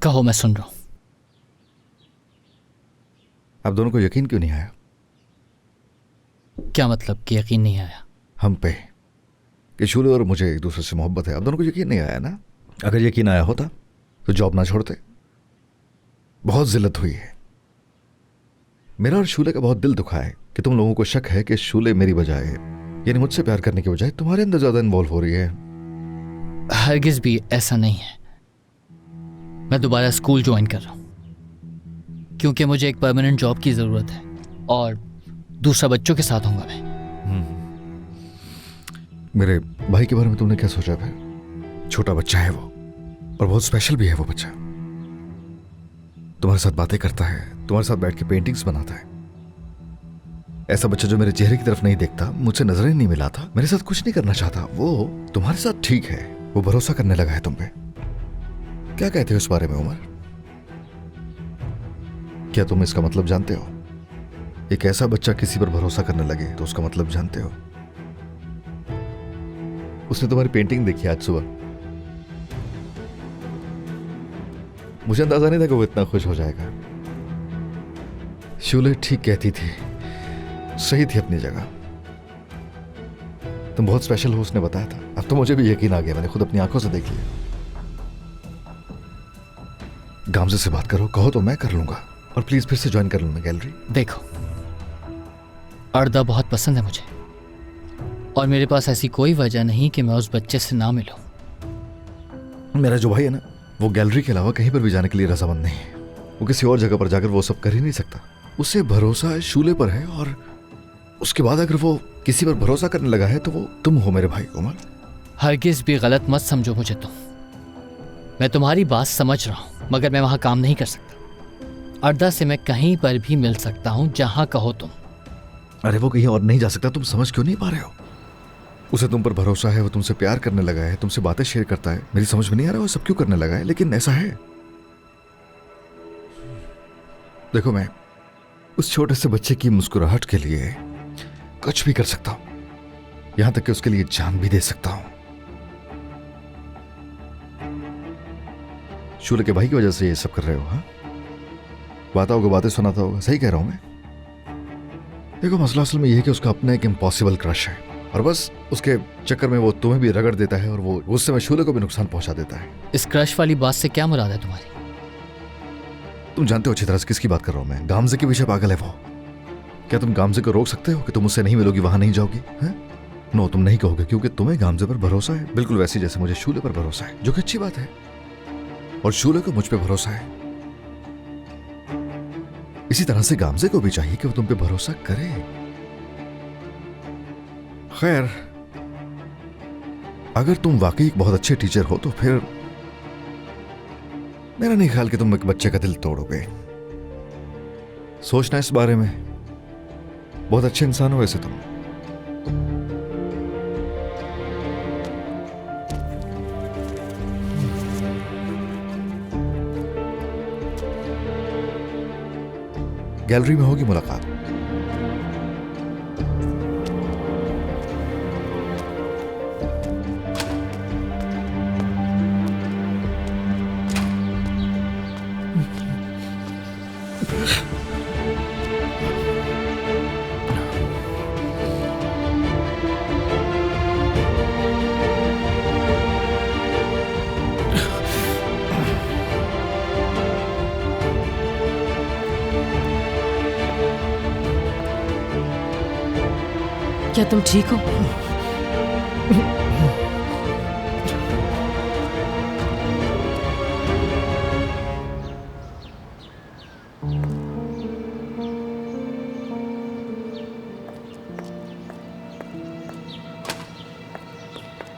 कहो, मैं सुन रहा हूं। आप दोनों को यकीन क्यों नहीं आया? क्या मतलब कि यकीन नहीं आया? हम पे कि शूले और मुझे एक दूसरे से मोहब्बत है। आप दोनों को यकीन नहीं आया ना? अगर यकीन आया होता तो जॉब ना छोड़ते। बहुत जिल्लत हुई है। मेरा और शूले का बहुत दिल दुखा है कि तुम लोगों को शक है कि शूले मेरी बजाय, यानी मुझसे प्यार करने के बजाय, तुम्हारे अंदर ज्यादा इन्वॉल्व हो रही है। हरगिज भी ऐसा नहीं है। मैं दोबारा स्कूल ज्वाइन कर रहा हूं क्योंकि मुझे एक परमानेंट जॉब की जरूरत है और दूसरा बच्चों के साथ होऊंगा मैं। मेरे भाई के बारे में तुमने क्या सोचा फिर? छोटा बच्चा है वो और बहुत स्पेशल भी है वो बच्चा। तुम्हारे साथ बातें करता है, तुम्हारे साथ बैठ के पेंटिंग्स बनाता है। ऐसा बच्चा जो मेरे चेहरे की तरफ नहीं देखता, मुझसे नजरें नहीं मिलाता, मेरे साथ कुछ नहीं करना चाहता, वो तुम्हारे साथ ठीक है। वो भरोसा करने लगा है तुम पे। क्या कहते हो इस बारे में उमर? क्या तुम इसका मतलब जानते हो? एक ऐसा बच्चा किसी पर भरोसा करने लगे तो उसका मतलब जानते हो? उसने तुम्हारी पेंटिंग देखी आज सुबह। मुझे अंदाजा नहीं था कि वो इतना खुश हो जाएगा। शूले ठीक कहती थी, सही थी अपनी जगह। तुम बहुत स्पेशल हो उसने बताया था। अब तो मुझे भी यकीन आ गया, मैंने खुद अपनी आंखों से देख लिया। गामजे से बात करो, कहो तो मैं कर लूंगा, और प्लीज फिर से ज्वाइन कर लूंगा गैलरी। देखो, अर्दा बहुत पसंद है मुझे और मेरे पास ऐसी कोई वजह नहीं कि मैं उस बच्चे से ना मिलूं। मेरा जो भाई है ना, वो गैलरी के अलावा कहीं पर भी जाने के लिए रजामंद नहीं है। वो किसी और जगह पर जाकर वो सब कर ही नहीं सकता। उसे भरोसा शूले पर है, और उसके बाद अगर वो किसी पर भरोसा करने लगा है तो वो तुम हो मेरे भाई उमर। हरगिज भी गलत मत समझो मुझे तुम। मैं तुम्हारी बात समझ रहा हूं, मगर मैं वहां काम नहीं कर सकता। अर्दा से मैं कहीं पर भी मिल सकता हूं, जहां कहो तुम। अरे वो कहीं और नहीं जा सकता, तुम समझ क्यों नहीं पा रहे हो? उसे तुम पर भरोसा है, वो तुमसे प्यार करने लगा है, तुमसे बातें शेयर करता है। मेरी समझ में नहीं आ रहा वो सब क्यों करने लगा है, लेकिन ऐसा है। देखो, मैं उस छोटे से बच्चे की मुस्कुराहट के लिए कुछ भी कर सकता हूं, यहां तक कि उसके लिए जान भी दे सकता हूं। शूले के भाई की वजह से ये सब कर रहे हो? हाँ, बातों को बातें सुनाता होगा। सही कह रहा हूं मैं? देखो, मसला असल में यह है कि उसका अपना एक इम्पॉसिबल क्रश है, और बस उसके चक्कर में वो तुम्हें भी रगड़ देता है, और वो उससे में शूले को भी नुकसान पहुंचा देता है। इस क्रश वाली बात से क्या मुराद है तुम्हारी? तुम जानते हो अच्छी तरह से किसकी बात कर रहा हूं मैं। गामजे के पीछे पागल है वो। क्या तुम गामजे को रोक सकते हो कि तुम उससे नहीं मिलोगी, वहां नहीं जाओगी? नो, तुम नहीं कहोगे, क्योंकि तुम्हें गामजे पर भरोसा है, बिल्कुल वैसे जैसे मुझे शूले पर भरोसा है, जो कि अच्छी बात है। और शूले को मुझ पे भरोसा है। इसी तरह से गामजे को भी चाहिए कि वो तुम पे भरोसा करे। खैर, अगर तुम वाकई एक बहुत अच्छे टीचर हो तो फिर मेरा नहीं ख्याल कि तुम एक बच्चे का दिल तोड़ोगे। सोचना इस बारे में। बहुत अच्छे इंसान हो वैसे तुम। गैलरी में होगी मुलाकात। क्या तुम ठीक हो?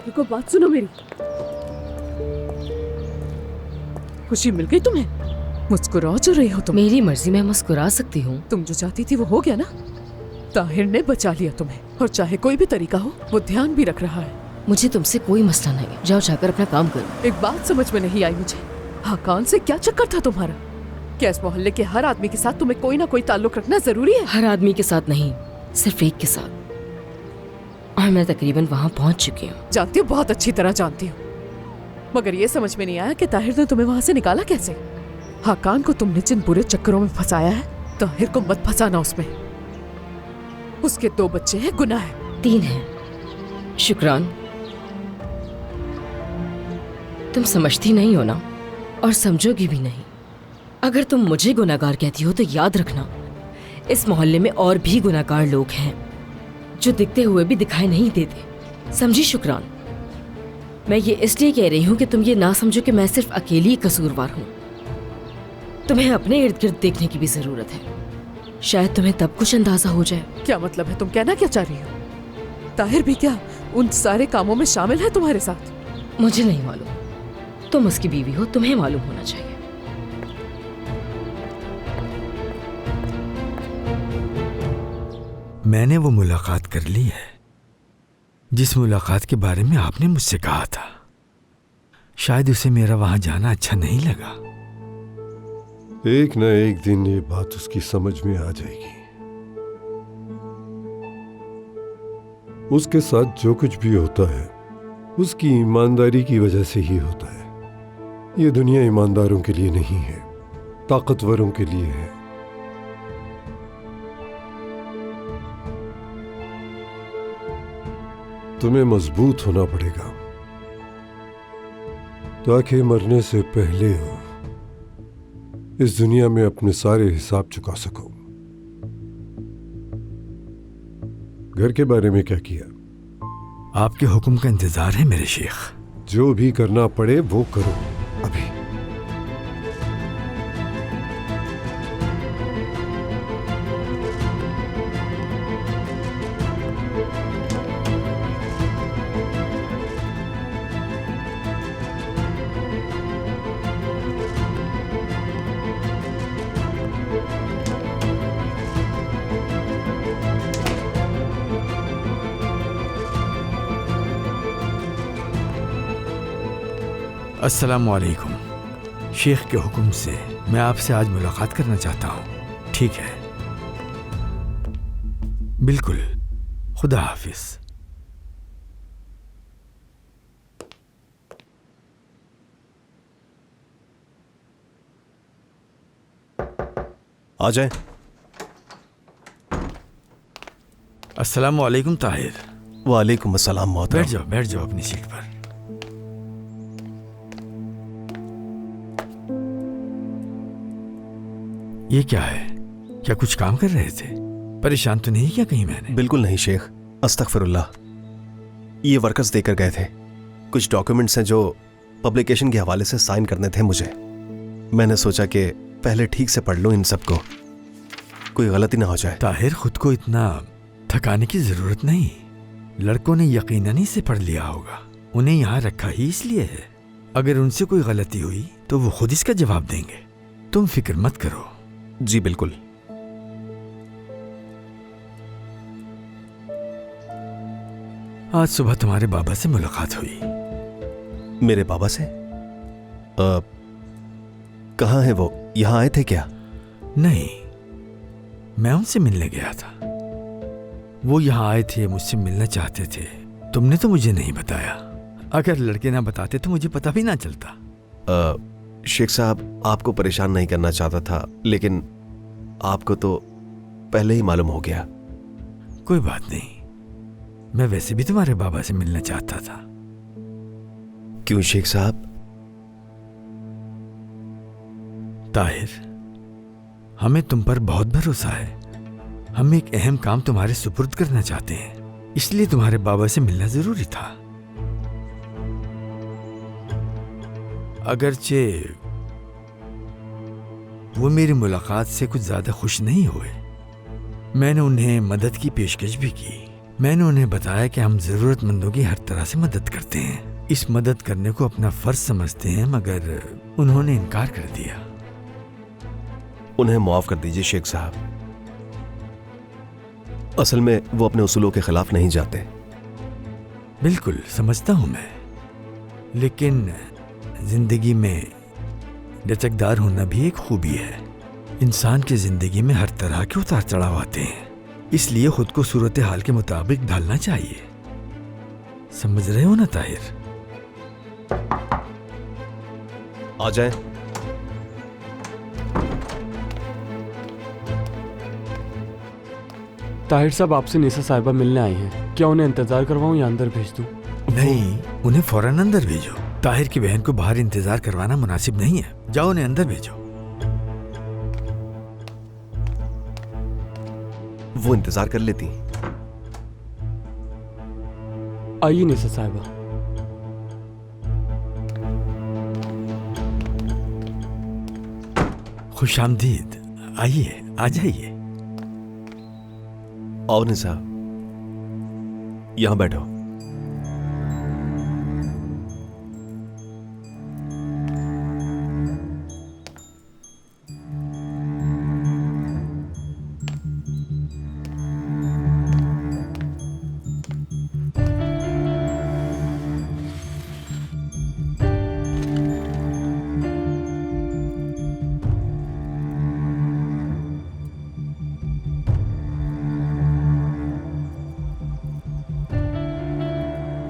देखो, बात सुनो मेरी। खुशी मिल गई तुम्हें? मुस्कुरा जो रही हो तुम। मेरी मर्जी, मैं मुस्कुरा सकती हूँ। तुम जो चाहती थी वो हो गया ना। ताहिर ने बचा लिया तुम्हें, और चाहे कोई भी तरीका हो वो ध्यान भी रख रहा है। मुझे तुमसे कोई मसला नहीं, जाओ जाकर अपना काम करो। एक बात समझ में नहीं आई मुझे, हाकान से क्या चक्कर था तुम्हारा? क्या इस मोहल्ले के हर आदमी के साथ तुम्हें कोई ना कोई ताल्लुक रखना जरूरी है? हर आदमी के साथ नहीं, सिर्फ एक के साथ, और मैं तकरीबन वहाँ पहुँच चुकी हूँ। जानती हूँ, बहुत अच्छी तरह जानती हूँ, मगर ये समझ में नहीं आया कि ताहिर ने तुम्हें वहाँ से निकाला कैसे? हाकान को तुमने जिन बुरे चक्करों में फंसाया है, ताहिर को मत फंसाना उसमें। उसके 2 बच्चे हैं, गुनाह है। 3 हैं। शुक्रान, तुम समझती नहीं हो ना, और समझोगी भी नहीं। अगर तुम मुझे गुनाहगार कहती हो तो याद रखना, इस मोहल्ले में और भी गुनाहगार लोग हैं जो दिखते हुए भी दिखाई नहीं देते। समझी शुक्रान? मैं ये इसलिए कह रही हूँ कि तुम ये ना समझो कि मैं सिर्फ अकेली ही कसूरवार हूँ। तुम्हें अपने इर्द गिर्द देखने की भी जरूरत है, शायद तुम्हें तब कुछ अंदाजा हो जाए। क्या मतलब है? तुम कहना क्या चाह रही हो? ताहिर भी क्या उन सारे कामों में शामिल है तुम्हारे साथ? मुझे नहीं मालूम, तुम उसकी बीवी हो, तुम्हें मालूम होना चाहिए। मैंने वो मुलाकात कर ली है जिस मुलाकात के बारे में आपने मुझसे कहा था। शायद उसे मेरा वहां जाना अच्छा नहीं लगा। एक न एक दिन ये बात उसकी समझ में आ जाएगी। उसके साथ जो कुछ भी होता है उसकी ईमानदारी की वजह से ही होता है। ये दुनिया ईमानदारों के लिए नहीं है, ताकतवरों के लिए है। तुम्हें मजबूत होना पड़ेगा ताकि मरने से पहले हो इस दुनिया में अपने सारे हिसाब चुका सको। घर के बारे में क्या किया? आपके हुक्म का इंतजार है मेरे शेख। जो भी करना पड़े वो करो अभी। अस्सलामु अलैकुम। शेख के हुक्म से मैं आपसे आज मुलाकात करना चाहता हूँ। ठीक है? बिल्कुल। खुदा हाफिज। आ जाए। अस्सलामु अलैकुम ताहिर। वालेकुम अस्सलाम मोहतरम। बैठ जाओ अपनी सीट पर। ये क्या है? क्या कुछ काम कर रहे थे? परेशान तो नहीं किया कहीं मैंने? बिल्कुल नहीं शेख, अस्तगफिरुल्लाह। ये वर्कर्स देकर गए थे। कुछ डॉक्यूमेंट्स हैं जो पब्लिकेशन के हवाले से साइन करने थे मुझे। मैंने सोचा कि पहले ठीक से पढ़ लूं इन सबको, कोई गलती ना हो जाए। ताहिर, खुद को इतना थकाने की जरूरत नहीं। लड़कों ने यकीनन ही से पढ़ लिया होगा। उन्हें यहाँ रखा ही इसलिए है। अगर उनसे कोई गलती हुई तो वो खुद इसका जवाब देंगे। तुम फिक्र मत करो। जी बिल्कुल। आज सुबह तुम्हारे बाबा से मुलाकात हुई। मेरे बाबा से? कहाँ है वो? यहाँ आए थे क्या? नहीं, मैं उनसे मिलने गया था। वो यहाँ आए थे, मुझसे मिलना चाहते थे। तुमने तो मुझे नहीं बताया। अगर लड़के ना बताते तो मुझे पता भी ना चलता। शेख साहब, आपको परेशान नहीं करना चाहता था, लेकिन आपको तो पहले ही मालूम हो गया। कोई बात नहीं, मैं वैसे भी तुम्हारे बाबा से मिलना चाहता था। क्यों शेख साहब? ताहिर, हमें तुम पर बहुत भरोसा है। हम एक अहम काम तुम्हारे सुपुर्द करना चाहते हैं, इसलिए तुम्हारे बाबा से मिलना जरूरी था। अगरचे वो मेरी मुलाकात से कुछ ज्यादा खुश नहीं हुए। मैंने उन्हें मदद की पेशकश भी की। मैंने उन्हें बताया कि हम जरूरतमंदों की हर तरह से मदद करते हैं, इस मदद करने को अपना फर्ज समझते हैं, मगर उन्होंने इनकार कर दिया। उन्हें माफ कर दीजिए शेख साहब। असल में वो अपने उसूलों के खिलाफ नहीं जाते। बिल्कुल समझता हूं मैं, लेकिन जिंदगी में लचकदार होना भी एक खूबी है। इंसान की जिंदगी में हर तरह के उतार चढ़ाव आते हैं, इसलिए खुद को सूरत हाल के मुताबिक ढालना चाहिए। समझ रहे हो ना ताहिर? आ जाए। ताहिर साहब आपसे निशा साहिबा मिलने आई हैं। क्या उन्हें इंतजार करवाऊं या अंदर भेज दूं? नहीं, उन्हें फौरन अंदर भेजो। ताहिर की बहन को बाहर इंतजार करवाना मुनासिब नहीं है। जाओ उन्हें अंदर भेजो। वो इंतजार कर लेती। आइए निशा साहिबा। खुशामदीद। आइए, आ जाइए। आओ निशा, यहां बैठो।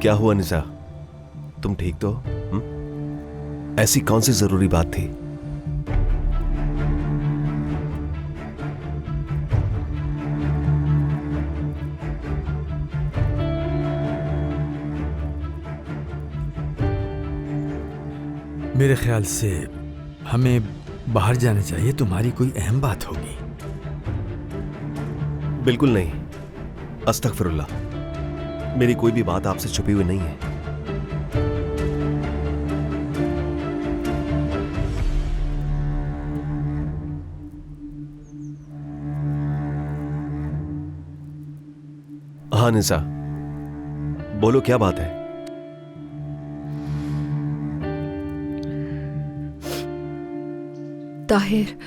क्या हुआ निशा, तुम ठीक तो हो? ऐसी कौन सी जरूरी बात थी? मेरे ख्याल से हमें बाहर जाना चाहिए। तुम्हारी कोई अहम बात होगी। बिल्कुल नहीं, अस्तगफिरुल्लाह। मेरी कोई भी बात आपसे छुपी हुई नहीं है। हाँ निशा, बोलो क्या बात है? ताहिर,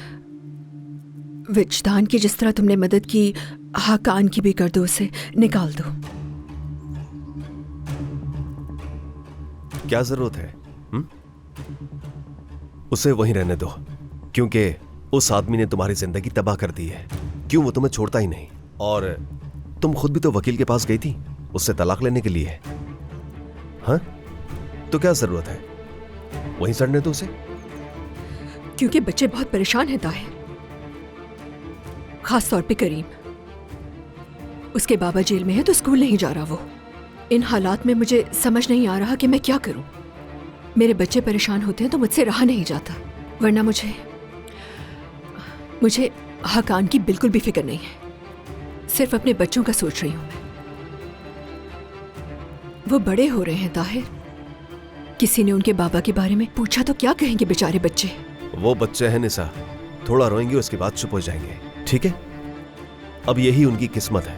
विजदान की जिस तरह तुमने मदद की, हाकान की भी कर दो, उसे निकाल दो। क्या जरूरत है? उसे वहीं रहने दो, क्योंकि उस आदमी ने तुम्हारी जिंदगी तबाह कर दी है। क्यों, वो तुम्हें छोड़ता ही नहीं। और तुम खुद भी तो वकील के पास गई थी उससे तलाक लेने के लिए। हाँ, तो क्या जरूरत है, वहीं सड़ने दो उसे। क्योंकि बच्चे बहुत परेशान हैं ताहिर, खास तौर पे करीम। उसके बाबा जेल में है तो स्कूल नहीं जा रहा वो। इन हालात में मुझे समझ नहीं आ रहा कि मैं क्या करूं। मेरे बच्चे परेशान होते हैं तो मुझसे रहा नहीं जाता, वरना मुझे हाकान की बिल्कुल भी फिक्र नहीं है। सिर्फ अपने बच्चों का सोच रही हूं मैं। वो बड़े हो रहे हैं ताहिर, किसी ने उनके बाबा के बारे में पूछा तो क्या कहेंगे बेचारे बच्चे। वो बच्चे हैं निशा, थोड़ा रोएंगे उसके बाद चुप हो जाएंगे, ठीक है? अब यही उनकी किस्मत है।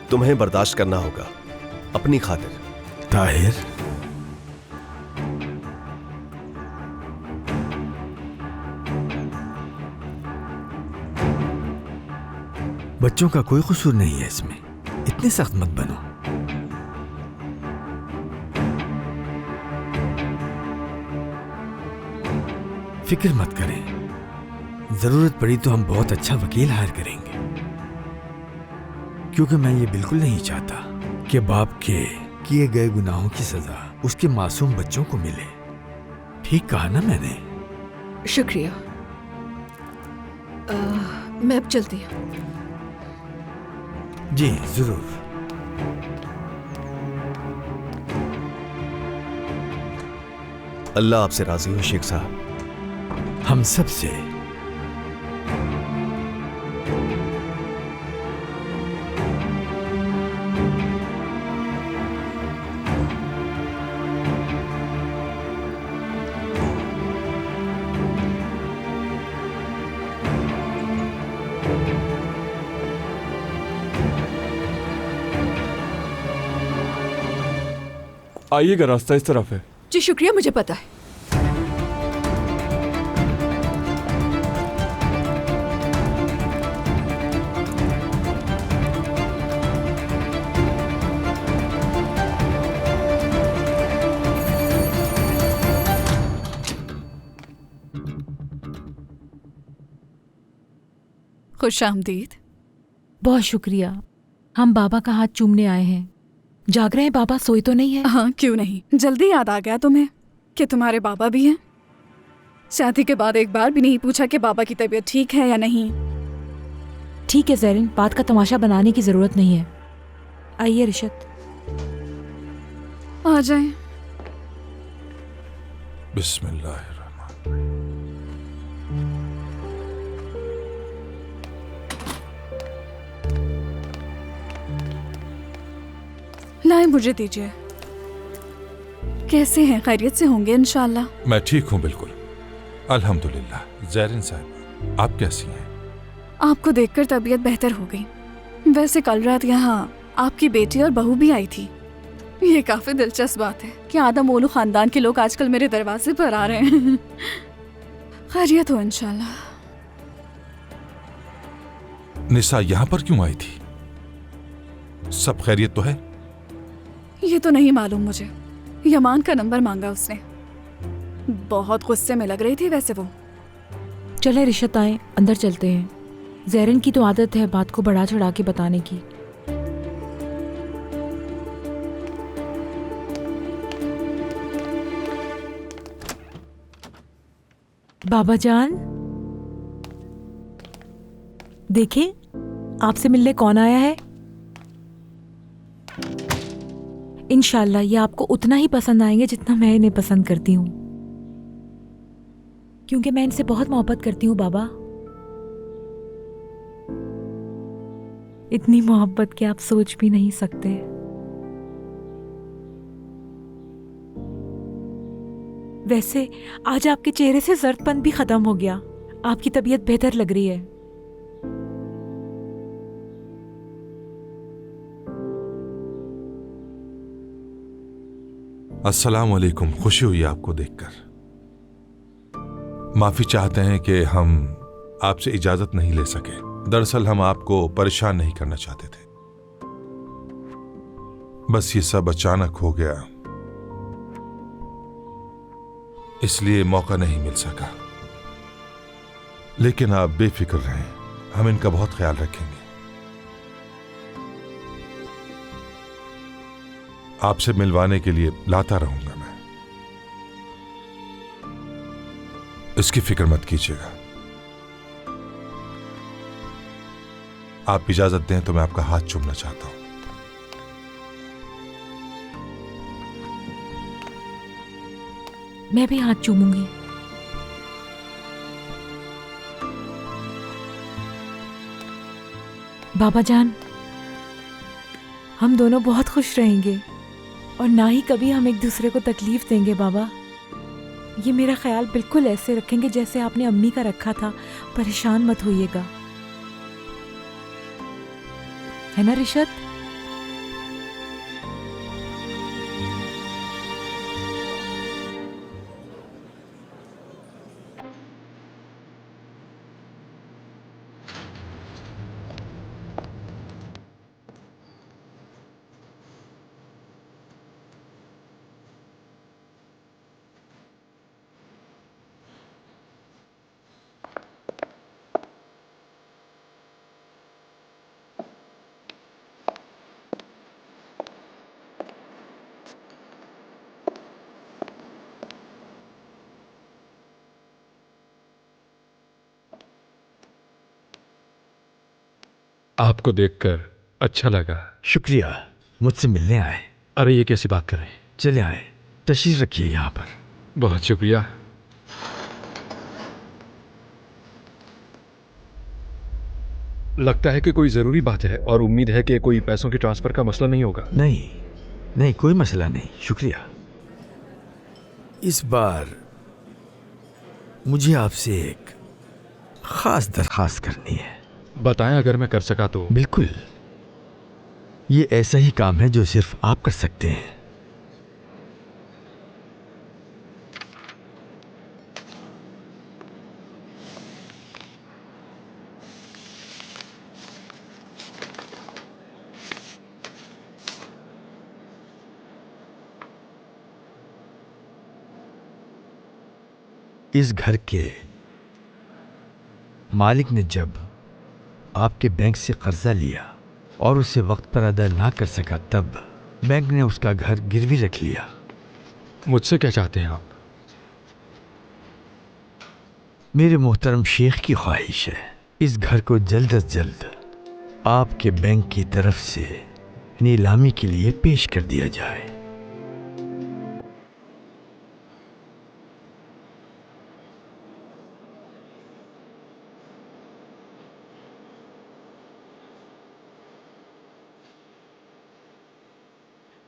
तुम्हें बर्दाश्त करना होगा अपनी खातिर। ताहिर, बच्चों का कोई कसूर नहीं है इसमें। इतने सख्त मत बनो। फिक्र मत करें, जरूरत पड़ी तो हम बहुत अच्छा वकील हायर करेंगे। क्योंकि मैं ये बिल्कुल नहीं चाहता कि बाप के किए गए गुनाहों की सजा उसके मासूम बच्चों को मिले। ठीक कहा ना मैंने? शुक्रिया। मैं अब चलती हूँ। जी जरूर। अल्लाह आपसे राजी हो शेख साहब। हम सब से। आइएगा, रास्ता इस तरफ है। जी शुक्रिया, मुझे पता है। खुशामदीद। बहुत शुक्रिया। हम बाबा का हाथ चूमने आए हैं। जाग रहे हैं बाबा? सोए तो नहीं है? हाँ, क्यों नहीं। जल्दी याद आ गया तुम्हें कि तुम्हारे बाबा भी हैं। शादी के बाद एक बार भी नहीं पूछा कि बाबा की तबीयत ठीक है या नहीं। ठीक है ज़ैरिन, बात का तमाशा बनाने की ज़रूरत नहीं है। आइए रिशत। आ जाएं। बिस्मिल्लाहिर्रहमान। लाए मुझे दीजिए। कैसे हैं? खैरियत से होंगे इंशाल्लाह। मैं ठीक हूँ बिल्कुल, अल्हम्दुलिल्लाह। ज़ैरिन साहब, आप कैसी हैं? आपको देखकर तबीयत बेहतर हो गई। वैसे कल रात यहाँ आपकी बेटी और बहू भी आई थी। ये काफी दिलचस्प बात है कि आदम ओलू खानदान के लोग आजकल मेरे दरवाजे पर आ रहे हैं। खैरियत हो इंशाल्लाह। निसा यहाँ पर क्यों आई थी? सब खैरियत तो है? ये तो नहीं मालूम मुझे। यमान का नंबर मांगा उसने। बहुत गुस्से में लग रही थी वैसे वो। चले रिशत, आए अंदर चलते हैं। ज़ैरिन की तो आदत है बात को बढ़ा चढ़ा के बताने की। बाबा जान, देखिए आपसे मिलने कौन आया है। इंशाल्लाह ये आपको उतना ही पसंद आएंगे जितना मैं इन्हें पसंद करती हूँ, क्योंकि मैं इनसे बहुत मोहब्बत करती हूँ बाबा। इतनी मोहब्बत कि आप सोच भी नहीं सकते। वैसे आज आपके चेहरे से जर्दपन भी खत्म हो गया। आपकी तबीयत बेहतर लग रही है। अस्सलाम वालेकुम। खुशी हुई आपको देखकर। माफी चाहते हैं कि हम आपसे इजाजत नहीं ले सके। दरअसल हम आपको परेशान नहीं करना चाहते थे, बस ये सब अचानक हो गया, इसलिए मौका नहीं मिल सका। लेकिन आप बेफिक्र रहें, हम इनका बहुत ख्याल रखेंगे। आपसे मिलवाने के लिए लाता रहूंगा मैं, इसकी फिक्र मत कीजिएगा। आप इजाजत दें तो मैं आपका हाथ चूमना चाहता हूं। मैं भी हाथ चूमूंगी। बाबा जान, हम दोनों बहुत खुश रहेंगे और ना ही कभी हम एक दूसरे को तकलीफ देंगे बाबा। ये मेरा ख्याल बिल्कुल ऐसे रखेंगे जैसे आपने अम्मी का रखा था। परेशान मत होइएगा, है ना रिशत? आपको देखकर अच्छा लगा। शुक्रिया, मुझसे मिलने आए। अरे ये कैसी बात कर रहे हैं? चले आए, तशरीफ रखिए यहाँ पर। बहुत शुक्रिया। लगता है कि कोई ज़रूरी बात है और उम्मीद है कि कोई पैसों के ट्रांसफ़र का मसला नहीं होगा। नहीं, कोई मसला नहीं। शुक्रिया। इस बार मुझे आपसे एक ख़ास दरख्वास्त करनी है। बताएं, अगर मैं कर सका तो। बिल्कुल, ये ऐसा ही काम है जो सिर्फ आप कर सकते हैं। इस घर के मालिक ने जब आपके बैंक से कर्जा लिया और उसे वक्त पर अदा ना कर सका, तब बैंक ने उसका घर गिरवी रख लिया। मुझसे क्या चाहते हैं आप? मेरे मोहतरम शेख की ख्वाहिश है इस घर को जल्द अज जल्द आपके बैंक की तरफ से नीलामी के लिए पेश कर दिया जाए।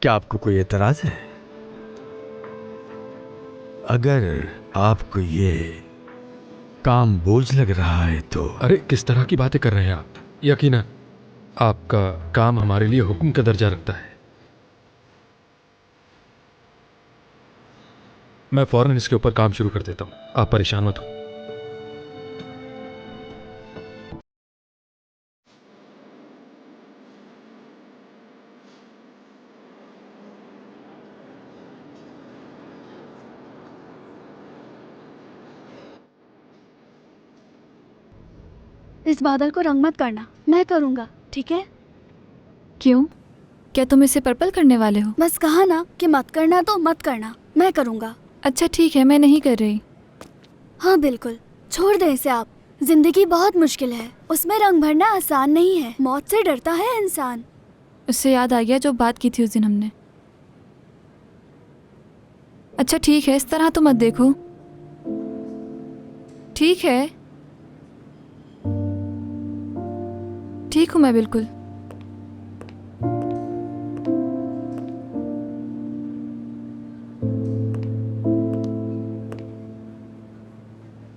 क्या आपको कोई एतराज है? अगर आपको ये काम बोझ लग रहा है तो। अरे किस तरह की बातें कर रहे हैं आप? यकीनन आपका काम हमारे लिए हुक्म का दर्जा रखता है। मैं फौरन इसके ऊपर काम शुरू कर देता हूँ, आप परेशान मत हो। इस बादल को रंग मत करना, मैं करूँगा, ठीक है? क्यों? क्या तुम इसे पर्पल करने वाले हो? बस कहा ना कि मत करना तो मत करना, मैं करूँगा। अच्छा ठीक है, मैं नहीं कर रही। हाँ बिल्कुल, छोड़ दे इसे आप। जिंदगी बहुत मुश्किल है, उसमें रंग भरना आसान नहीं है। मौत से डरता है इंसान। उससे याद आ गया जो बात की थी उस दिन हमने। अच्छा ठीक है, इस तरह तो मत देखो। ठीक है, ठीक हूँ मैं बिल्कुल।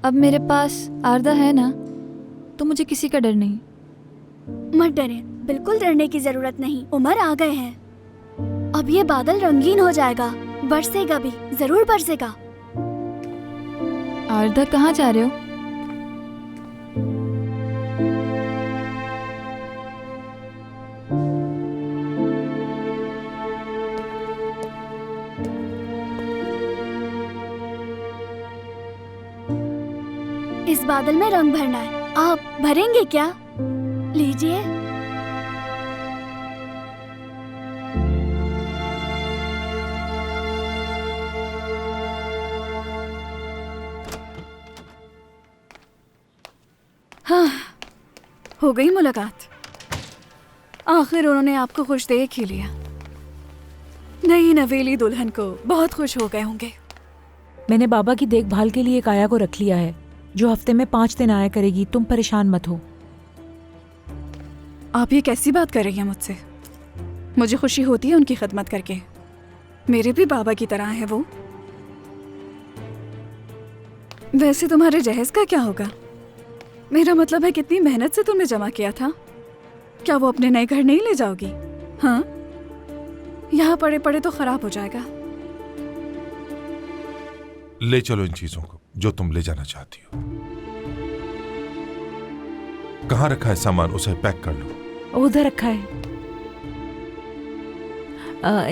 अब मेरे पास आरदा है ना, तो मुझे किसी का डर नहीं। मत डरे, बिल्कुल डरने की जरूरत नहीं। उमर आ गए हैं। अब ये बादल रंगीन हो जाएगा, बरसेगा भी, जरूर बरसेगा। आरदा कहाँ जा रहे हो? इस बादल में रंग भरना है, आप भरेंगे क्या? लीजिए। हाँ, हो गई मुलाकात। आखिर उन्होंने आपको खुश देख ही लिया। नई नवेली दुल्हन को बहुत खुश हो गए होंगे। मैंने बाबा की देखभाल के लिए एक आया को रख लिया है, जो हफ्ते में 5 दिन आया करेगी। तुम परेशान मत हो। आप ये कैसी बात कर रही हैं मुझसे? मुझे खुशी होती है उनकी खिदमत करके। मेरे भी बाबा की तरह है वो। वैसे तुम्हारे जहेज का क्या होगा? मेरा मतलब है कितनी मेहनत से तुमने जमा किया था। क्या वो अपने नए घर नहीं ले जाओगी? हाँ, यहाँ पड़े पड़े तो खराब हो जाएगा। ले चलो इन चीजों को जो तुम ले जाना चाहती हो। कहाँ रखा है सामान, उसे पैक कर लो। उधर रखा है।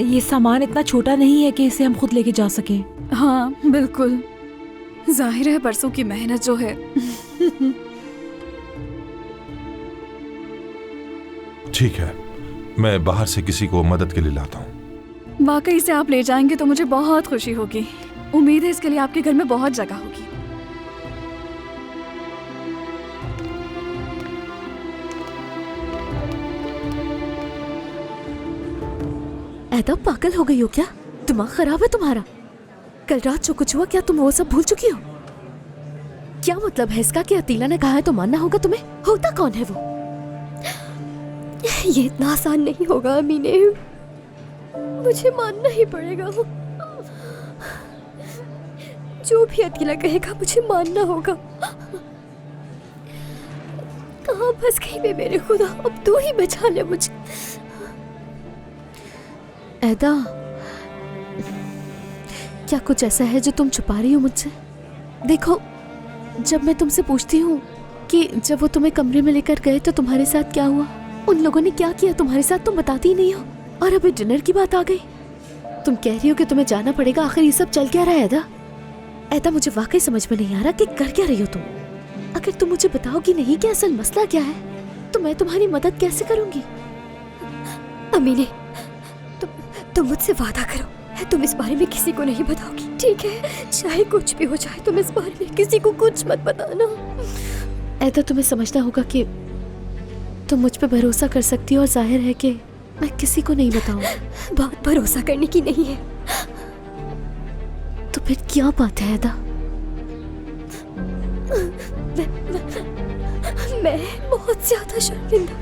ये सामान इतना छोटा नहीं है कि इसे हम खुद लेके जा सकें। हाँ बिल्कुल, जाहिर है बरसों की मेहनत जो है। ठीक है, मैं बाहर से किसी को मदद के लिए लाता हूँ। वाकई से आप ले जाएंगे तो मुझे बहुत खुशी होगी। उम्मीद है इसके लिए आपके घर में बहुत जगह होगी। ऐदा पागल हो गई हो क्या? दिमाग खराब है तुम्हारा? कल रात जो कुछ हुआ, क्या तुम वो सब भूल चुकी हो? क्या मतलब है इसका कि अतीला ने कहा है तो मानना होगा तुम्हें? होता कौन है वो? ये इतना आसान नहीं होगा अमीने, मुझे मानना ही पड़ेगा। वो जो भी अतीला कहेगा मुझे मानना होगा। कहाँ फंस गई मैं मेरे खुदा, अब तू ही बचा ले मुझे। ऐदा, क्या कुछ ऐसा है जो तुम छुपा रही हो मुझसे? देखो, जब मैं तुमसे पूछती हूँ कि जब वो तुम्हें कमरे में लेकर गए तो तुम्हारे साथ क्या हुआ, उन लोगों ने क्या किया तुम्हारे साथ, तुम बताती ही नहीं हो। और अभी डिनर की बात आ गई, तुम कह रही हो कि तुम्हें जाना पड़ेगा। आखिर ये सब चल क्या रहा है ऐदा? ऐदा, मुझे वाकई समझ में नहीं आ रहा कि कर क्या रही हो तुम। अगर तुम मुझे बताओगी नहीं कि असल मसला क्या है, तो मैं तुम्हारी मदद कैसे करूंगी? अमीने, तुम मुझसे वादा करो, तुम इस बारे में किसी को नहीं बताओगी, ठीक है? चाहे कुछ भी हो जाए, तुम इस बारे में किसी को कुछ मत बताना। ऐदा, तुम्हें समझना होगा कि तुम मुझ पे भरोसा कर सकती हो और जाहिर है कि मैं किसी को नहीं बताऊंगी। बात भरोसा करने की नहीं है। तो फिर क्या बात है अदा? मैं बहुत ज्यादा शर्मिंदा,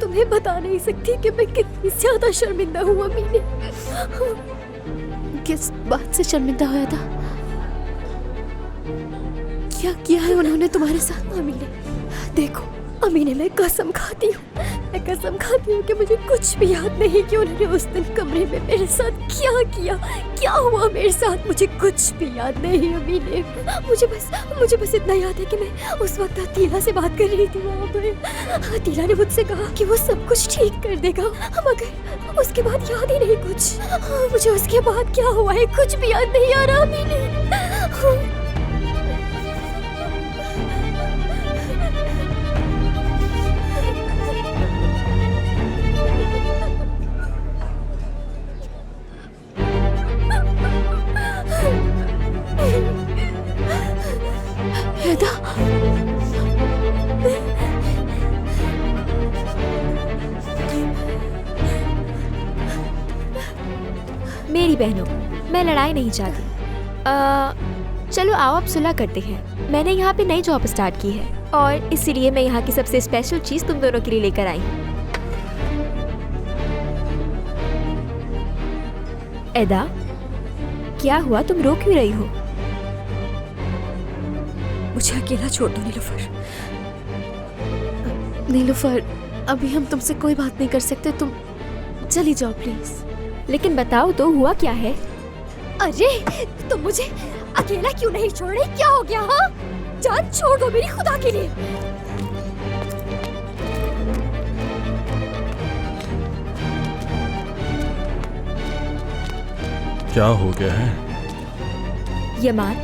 तुम्हें बता नहीं सकती कि मैं कितनी ज्यादा शर्मिंदा हूँ अमीने। किस बात से शर्मिंदा हुआ था? क्या किया है उन्होंने तुम्हारे साथ? अमीने देखो, अमीने मैं कसम खाती हूँ कि मुझे कुछ भी याद नहीं कि उन्होंने उस दिन कमरे में मेरे साथ क्या किया, क्या हुआ मेरे साथ, मुझे कुछ भी याद नहीं अमीने। मुझे बस इतना याद है कि मैं उस वक्त अतीला से बात कर रही थी वहाँ पर। अतीला ने मुझसे कहा कि वो सब कुछ ठीक कर देगा, मगर उसके बाद याद ही नहीं कुछ। मुझे उसके बाद क्या हुआ है कुछ भी याद नहीं आ रहा अमीने। मेरी बहनों, मैं लड़ाई नहीं चाहती। चलो आओ अब सुलह करते हैं। मैंने यहाँ पे नई जॉब स्टार्ट की है और इसीलिए मैं यहाँ की सबसे स्पेशल चीज तुम दोनों के लिए लेकर आई हूँ। एदा, क्या हुआ, तुम रो क्यों रही हो? मुझे अकेला छोड़ दो नीलूफर। नीलूफर, अभी हम तुमसे कोई बात नहीं कर सकते, तुम चली जाओ प्लीज। लेकिन बताओ तो हुआ क्या है? अरे तुम मुझे अकेला क्यों नहीं छोड़ रही? क्या हो गया? हाँ, जान छोड़ दो मेरी खुदा के लिए। क्या हो गया है? यमान,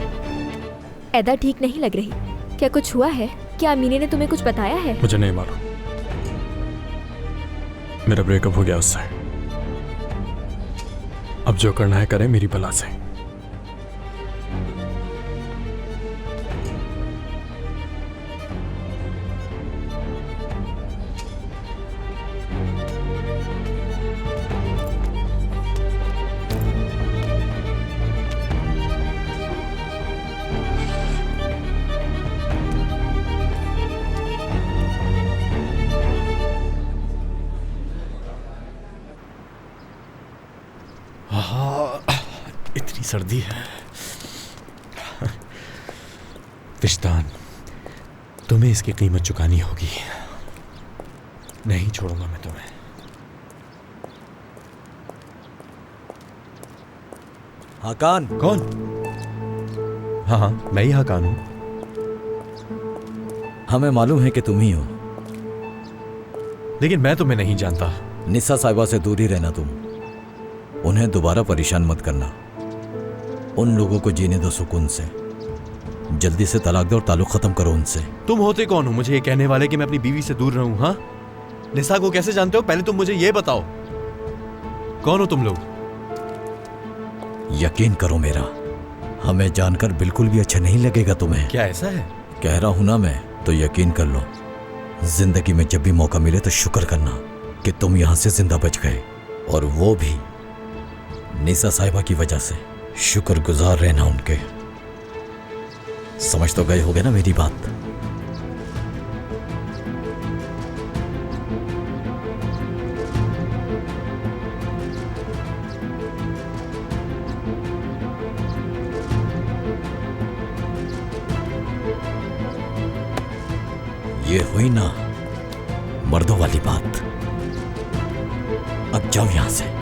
एदा ठीक नहीं लग रही। क्या कुछ हुआ है? क्या अमीने ने तुम्हें कुछ बताया है? मुझे नहीं मालूम, मेरा ब्रेकअप हो गया उससे। अब जो करना है करें मेरी भला से। इतनी सर्दी है। विश्तान, तुम्हें इसकी कीमत चुकानी होगी। नहीं छोड़ूंगा मैं तुम्हें। हाकान। कौन? हाँ, मैं ही हाकान हूं। हमें मालूम है कि तुम ही हो, लेकिन मैं तुम्हें नहीं जानता। निसा साहिबा से दूर ही रहना तुम। उन्हें दोबारा परेशान मत करना। उन लोगों को जीने दो सुकून से। जल्दी से तलाक दो और ताल्लुक खत्म करो उनसे। तुम होते कौन हो मुझे ये कहने वाले कि मैं अपनी बीवी से दूर रहूं? हाँ, निसा को कैसे जानते हो? पहले तुम मुझे ये बताओ, कौन हो तुम लोग? यकीन करो मेरा, हमें जानकर बिल्कुल भी अच्छा नहीं लगेगा तुम्हें। क्या ऐसा है? कह रहा हूं ना मैं, तो यकीन कर लो। जिंदगी में जब भी मौका मिले तो शुक्र करना कि तुम यहां से जिंदा बच गए, और वो भी निसा साहिबा की वजह से। शुक्रगुजार रहना उनके। समझ तो गए होगे ना मेरी बात? ये हुई ना मर्दों वाली बात। अब जाओ यहां से।